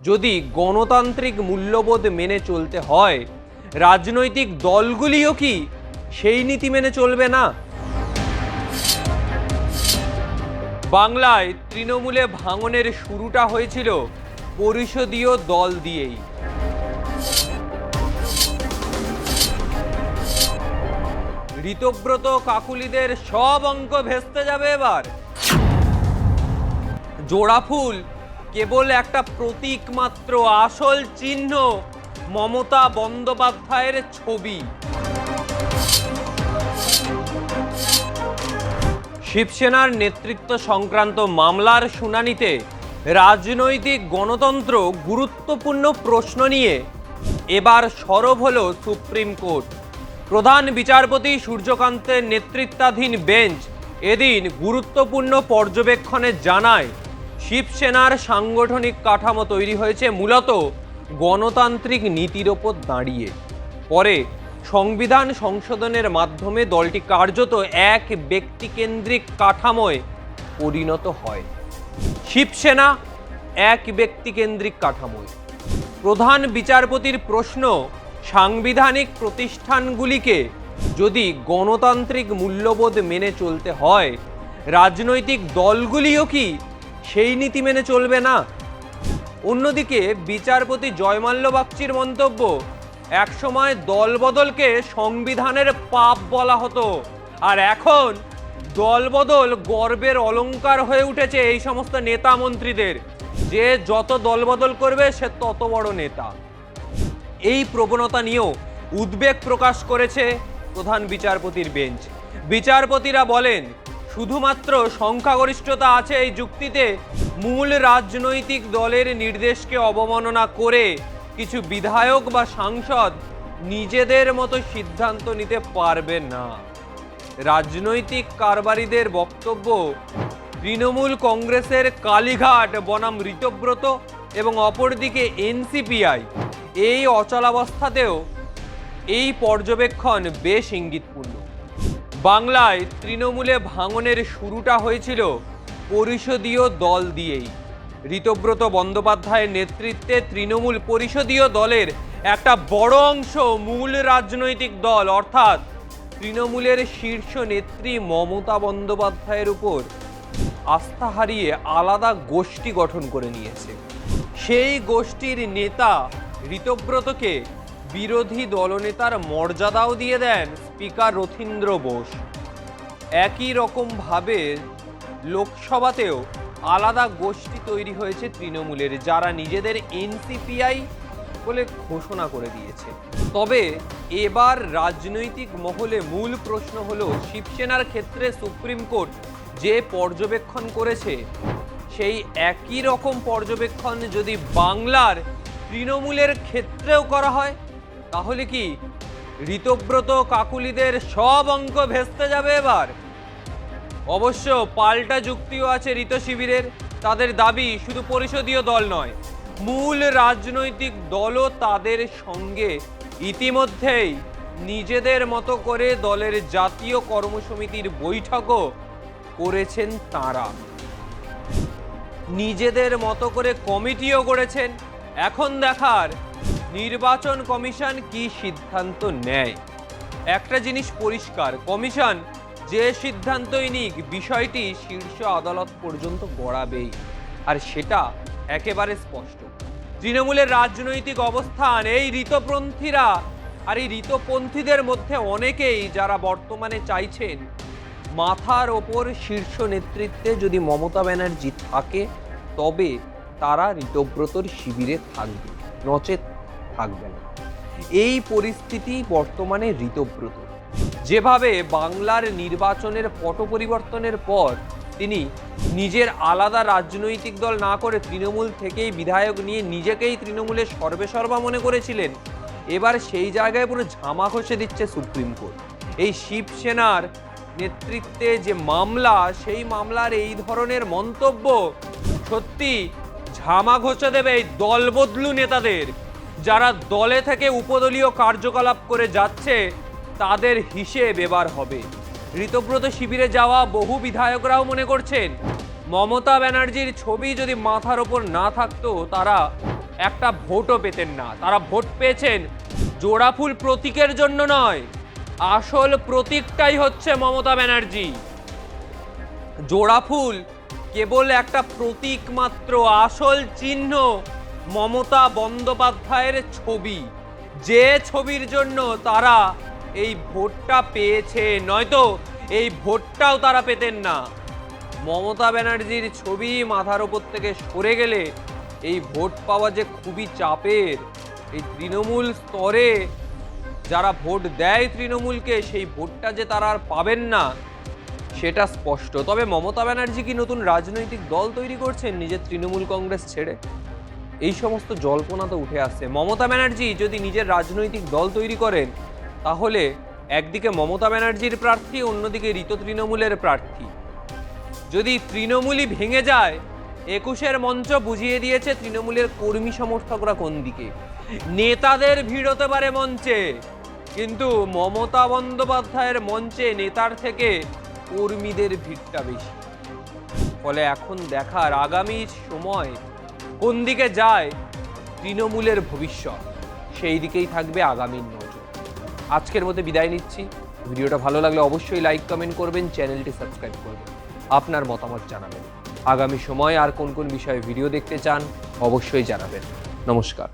যদি গণতান্ত্রিক মূল্যবোধ মেনে চলতে হয়, রাজনৈতিক দলগুলিও কি সেই নীতি মেনে চলবে না? বাংলায় তৃণমূলে ভাঙনের শুরুটা হয়েছিল পরিষদীয় দল দিয়েই। ঋতব্রত কাকুলিদের সব অঙ্ক ভেস্তে যাবে এবার। জোড়াফুল কেবল একটা প্রতীক মাত্র, আসল চিহ্ন মমতা বন্দ্যোপাধ্যায়ের ছবি। শিবসেনার নেতৃত্ব সংক্রান্ত মামলার শুনানিতে রাজনৈতিক গণতন্ত্র গুরুত্বপূর্ণ প্রশ্ন নিয়ে এবার সরব হল সুপ্রিম কোর্ট। প্রধান বিচারপতি সূর্যকান্তের নেতৃত্বাধীন বেঞ্চ এদিন গুরুত্বপূর্ণ পর্যবেক্ষণে জানায়, শিবসেনার সাংগঠনিক কাঠামো তৈরি হয়েছে মূলত গণতান্ত্রিক নীতির ওপর দাঁড়িয়ে। পরে সংবিধান সংশোধনের মাধ্যমে দলটি কার্যত এক ব্যক্তিকেন্দ্রিক কাঠামোয় পরিণত হয়। শিবসেনা এক ব্যক্তিকেন্দ্রিক কাঠামোয়। প্রধান বিচারপতির প্রশ্ন, সাংবিধানিক প্রতিষ্ঠানগুলিকে যদি গণতান্ত্রিক মূল্যবোধ মেনে চলতে হয়, রাজনৈতিক দলগুলিও কি সেই নীতি মেনে চলবে না? অন্যদিকে বিচারপতি জয়মাল্য বাগচির মন্তব্য, একসময় দলবদলকে সংবিধানের পাপ বলা হতো, আর এখন দলবদল গর্বের অলংকার হয়ে উঠেছে এই সমস্ত নেতা মন্ত্রীদের, যে যত দলবদল করবে সে তত বড় নেতা। এই প্রবণতা নিয়েও উদ্বেগ প্রকাশ করেছে প্রধান বিচারপতির বেঞ্চ। বিচারপতিরা বলেন, শুধুমাত্র সংখ্যাগরিষ্ঠতা আছে এই যুক্তিতে মূল রাজনৈতিক দলের নির্দেশকে অবমাননা করে কিছু বিধায়ক বা সাংসদ নিজেদের মতো সিদ্ধান্ত নিতে পারবে না। রাজনৈতিক কারবারিদের বক্তব্য, তৃণমূল কংগ্রেসের কালীঘাট বনাম ঋতব্রত এবং অপরদিকে এনসিপিআই, এই অচলাবস্থাতেও এই পর্যবেক্ষণ বেশ ইঙ্গিতপূর্ণ। বাংলায় তৃণমূলে ভাঙনের শুরুটা হয়েছিল পরিষদীয় দল দিয়েই। ঋতব্রত বন্দ্যোপাধ্যায়ের নেতৃত্বে তৃণমূল পরিষদীয় দলের একটা বড় অংশ মূল রাজনৈতিক দল অর্থাৎ তৃণমূলের শীর্ষ নেত্রী মমতা বন্দ্যোপাধ্যায়ের উপর আস্থা হারিয়ে আলাদা গোষ্ঠী গঠন করে নিয়েছে। সেই গোষ্ঠীর নেতা ঋতব্রতকে বিরোধী দলনেতার মর্যাদাও দিয়ে দেন স্পিকার রথীন্দ্র বোস। একই রকমভাবে লোকসভাতেও আলাদা গোষ্ঠী তৈরি হয়েছে তৃণমূলের, যারা নিজেদের এনসিপিআই বলে ঘোষণা করে দিয়েছে। তবে এবার রাজনৈতিক মহলে মূল প্রশ্ন হলো, শিবসেনার ক্ষেত্রে সুপ্রিম কোর্ট যে পর্যবেক্ষণ করেছে, সেই একই রকম পর্যবেক্ষণ যদি বাংলার তৃণমূলের ক্ষেত্রেও করা হয়, তাহলে কি ঋতব্রত কাকুলিদের সব অঙ্ক ভেস্তে যাবে এবার? অবশ্য পাল্টা যুক্তিও আছে ঋত শিবিরের। তাদের দাবি, শুধু পরিষদীয় দল নয়, মূল রাজনৈতিক দলও তাদের সঙ্গে ইতিমধ্যেই নিজেদের মতো করে দলের জাতীয় কর্মসমিতির বৈঠকও করেছেন তারা, নিজেদের মতো করে কমিটিও করেছেন। এখন দেখার নির্বাচন কমিশন কি সিদ্ধান্ত নেয়। একটা জিনিস পরিষ্কার, কমিশন যে সিদ্ধান্তই নিক, বিষয়টি শীর্ষ আদালত পর্যন্ত গড়াবেই, আর সেটা একেবারে স্পষ্ট। তৃণমূলের রাজনৈতিক অবস্থান, এই ঋতপন্থীরা আর এই ঋতপন্থীদের মধ্যে অনেকেই যারা বর্তমানে চাইছেন মাথার ওপর শীর্ষ নেতৃত্বে যদি মমতা ব্যানার্জি থাকে, তবে তারা ঋতব্রতর শিবিরে থাকবে, নচেত থাকবে না। এই পরিস্থিতি বর্তমানে ঋতব্রত। যেভাবে বাংলার নির্বাচনের পট পরিবর্তনের পর তিনি নিজের আলাদা রাজনৈতিক দল না করে তৃণমূল থেকেই বিধায়ক নিয়ে নিজেকেই তৃণমূলের সর্বেসর্বা মনে করেছিলেন, এবার সেই জায়গায় পুরো ঝামা ঘষে দিচ্ছে সুপ্রিম কোর্ট। এই শিবসেনার নেতৃত্বে যে মামলা, সেই মামলার এই ধরনের মন্তব্য সত্যি ঝামা ঘষে দেবে এই দলবদলু নেতাদের, যারা দলে থেকে উপদলীয় কার্যকলাপ করে যাচ্ছে, তাদের হিসেব এবার হবে। ঋতব্রত শিবিরে যাওয়া বহু বিধায়করাও মনে করছেন, মমতা ব্যানার্জির ছবি যদি মাথার ওপর না থাকতো, তারা একটা ভোটও পেতেন না। তারা ভোট পেয়েছেন জোড়াফুল প্রতীকের জন্য নয়, আসল প্রতীকটাই হচ্ছে মমতা ব্যানার্জি। জোড়াফুল কেবল একটা প্রতীক মাত্র, আসল চিহ্ন মমতা বন্দ্যোপাধ্যায়ের ছবি, যে ছবির জন্য তারা এই ভোটটা পেয়েছে, নয়তো এই ভোটটাও তারা পেতেন না। মমতা ব্যানার্জির ছবি মাথার ওপর থেকে সরে গেলে এই ভোট পাওয়া যে খুবই চাপের। এই তৃণমূল স্তরে যারা ভোট দেয় তৃণমূলকে, সেই ভোটটা যে তারা আর পাবেন না সেটা স্পষ্ট। তবে মমতা ব্যানার্জি কি নতুন রাজনৈতিক দল তৈরি করছেন নিজের তৃণমূল কংগ্রেস ছেড়ে? এই সমস্ত জল্পনা তো উঠে আসছে। মমতা ব্যানার্জি যদি নিজের রাজনৈতিক দল তৈরি করেন, তাহলে একদিকে মমতা ব্যানার্জির প্রার্থী, অন্যদিকে ঋত তৃণমূলের প্রার্থী। যদি তৃণমূলই ভেঙে যায়, 21-এর মঞ্চ বুঝিয়ে দিয়েছে তৃণমূলের কর্মী সমর্থকরা কোন দিকে। নেতাদের ভিড় হতে পারে মঞ্চে, কিন্তু মমতা বন্দ্যোপাধ্যায়ের মঞ্চে নেতার থেকে কর্মীদের ভিড়টা বেশি। ফলে এখন দেখার আগামী সময় কোন দিকে যায় তৃণমূলের ভবিষ্যৎ, সেই দিকেই থাকবে আগামীর নজর। আজকের মধ্যে বিদায় নিচ্ছি। ভিডিওটা ভালো লাগলে অবশ্যই লাইক কমেন্ট করবেন, চ্যানেলটি সাবস্ক্রাইব করবেন, আপনার মতামত জানাবেন। আগামী সময় আর কোন কোন বিষয়ে ভিডিও দেখতে চান অবশ্যই জানাবেন। নমস্কার।